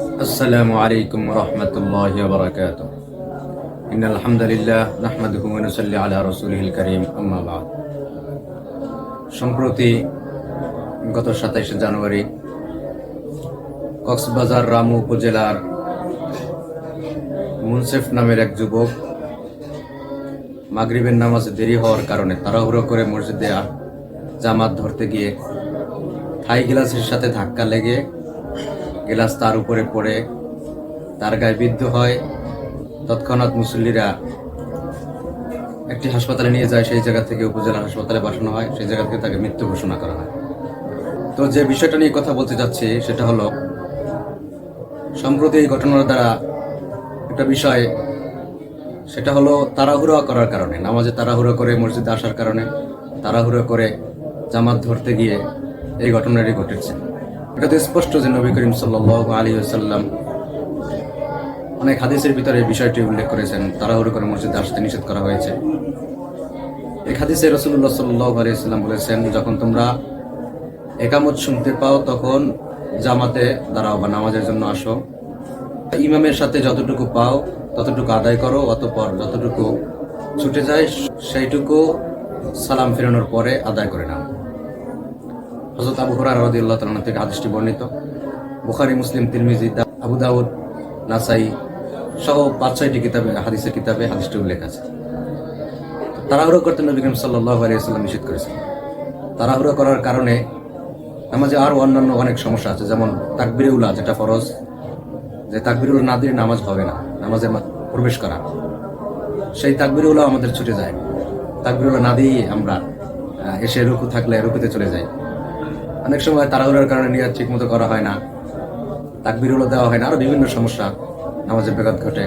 আসসালামু আলাইকুম রহমতুল্লাহি ওয়া বারাকাতুহু। ইন্নাল হামদুলিল্লাহ নাহমাদুহু ওয়া নুসাল্লি আলা রাসূলিল কারীম, আম্মা বা'দ। সম্প্রতি গত 27 জানুয়ারি কক্সবাজার রামু উপজেলার মুনসেফ নামের এক যুবক মাগরিবের নামাজে দেরি হওয়ার কারণে তাড়াহুড়ো করে মসজিদে জামাত ধরতে গিয়ে থাই গ্লাসের সাথে ধাক্কা লেগে গ্লাস তার উপরে পড়ে তার গায়ে বিদ্ধ হয়। তৎক্ষণাৎ মুসল্লিরা একটি হাসপাতালে নিয়ে যায়, সেই জায়গা থেকে উপজেলা হাসপাতালে পাঠানো হয়, সেই জায়গা থেকে তাকে মৃত্যু ঘোষণা করা হয়। তো যে বিষয়টা নিয়ে কথা বলতে যাচ্ছি সেটা হলো, সম্প্রতি এই ঘটনার দ্বারা একটা বিষয়, সেটা হলো তাড়াহুড়ো করার কারণে, নামাজে তাড়াহুড়ো করে মসজিদে আসার কারণে, তাড়াহুড়ো করে জামাত ধরতে গিয়ে এই ঘটনাটি ঘটেছে। এটা তো স্পষ্ট যে নবী করিম সাল্লাল্লাহু আলাইহি ওয়াসাল্লাম অনেক হাদিসের ভিতরে এই বিষয়টি উল্লেখ করেছেন, তাড়াহুড়ো করে মসজিদে আসতে নিষেধ করা হয়েছে। এই হাদিসে রাসূলুল্লাহ সাল্লাল্লাহু আলাইহি ওয়াসাল্লাম বলেছেন, যখন তোমরা একামত শুনতে পাও তখন জামাতে দাঁড়াও বা নামাজের জন্য আসো। ইমামের সাথে যতটুকু পাও ততটুকু আদায় করো, অতঃপর যতটুকু ছুটে যায় সেইটুকু সালাম ফেরানোর পরে আদায় করে নাও। হযরত আবু হুরায়রা রাদিয়াল্লাহু তাআলা থেকে হাদিসটি বর্ণিত। বুখারী, মুসলিম, তিরমিজি, আবু দাউদ, নাসাই সহ 5-6টি কিতাবে, হাদিসের কিতাবে হাদিসটি উল্লেখ আছে। তাড়াহুড়ো করতে নবী করিম সাল্লাল্লাহু আলাইহি ওয়াসাল্লাম নিষেধ করেছেন। তাড়াহুড়ো করার কারণে নামাজে আরো অন্যান্য অনেক সমস্যা আছে, যেমন তাকবীরে উলা, যেটা ফরজ, যে তাকবীরে উলা না দিলে নামাজ হবে না, নামাজে প্রবেশ করা, সেই তাকবীরে উলা আমাদের ছুটে যায়। তাকবীরে উলা না দিয়ে আমরা এসে রুকু থাকলে রুকুতে চলে যাই। অনেক সময় তাড়াহুড়োর কারণে নিয়াত ঠিক মতো করা হয় না, তাকবীর উলা দেওয়া হয় না, আরো বিভিন্ন সমস্যা নামাজের ব্যাঘাত ঘটে।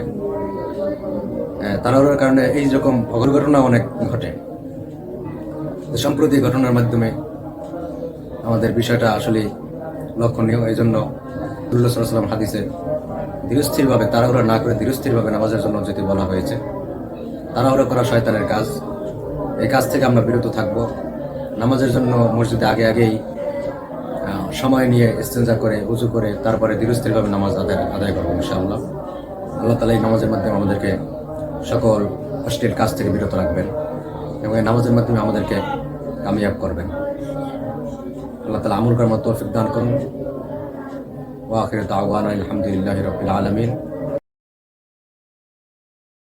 তাড়াহুড়োর কারণে এই রকম অঘটনা অনেক ঘটে। সম্প্রতি ঘটনার মাধ্যমে আমাদের বিষয়টা আসলে লক্ষণীয়। এই জন্য রাসূলুল্লাহ সাল্লাল্লাহু আলাইহি ওয়াসাল্লাম হাদিসে ধীরস্থিরভাবে, তাড়াহুড়ো না করে ধীরস্থিরভাবে নামাজের জন্য যেতে বলা হয়েছে। তাড়াহুড়ো করা শয়তানের কাজ, এই কাজ থেকে আমরা বিরত থাকব। নামাজের জন্য মসজিদে আগেই সময় নিয়ে ইস্তেঞ্জা করে, উযু করে, তারপরে ধীরস্থিরভাবে নামাজ আদায় করবো ইনশাআল্লাহ। আল্লাহ তাআলা এই নামাজের মাধ্যমে আমাদেরকে সকল অশ্লীল কাজ থেকে বিরত রাখবেন এবং এই নামাজের মাধ্যমে আমাদেরকে কামিয়াব করবেন। আল্লাহ তাআলা আমল করার মতো তৌফিক দান করুন। ওয়া আখিরু দাওয়ানা আলহামদুলিল্লাহি রাব্বিল আলামিন।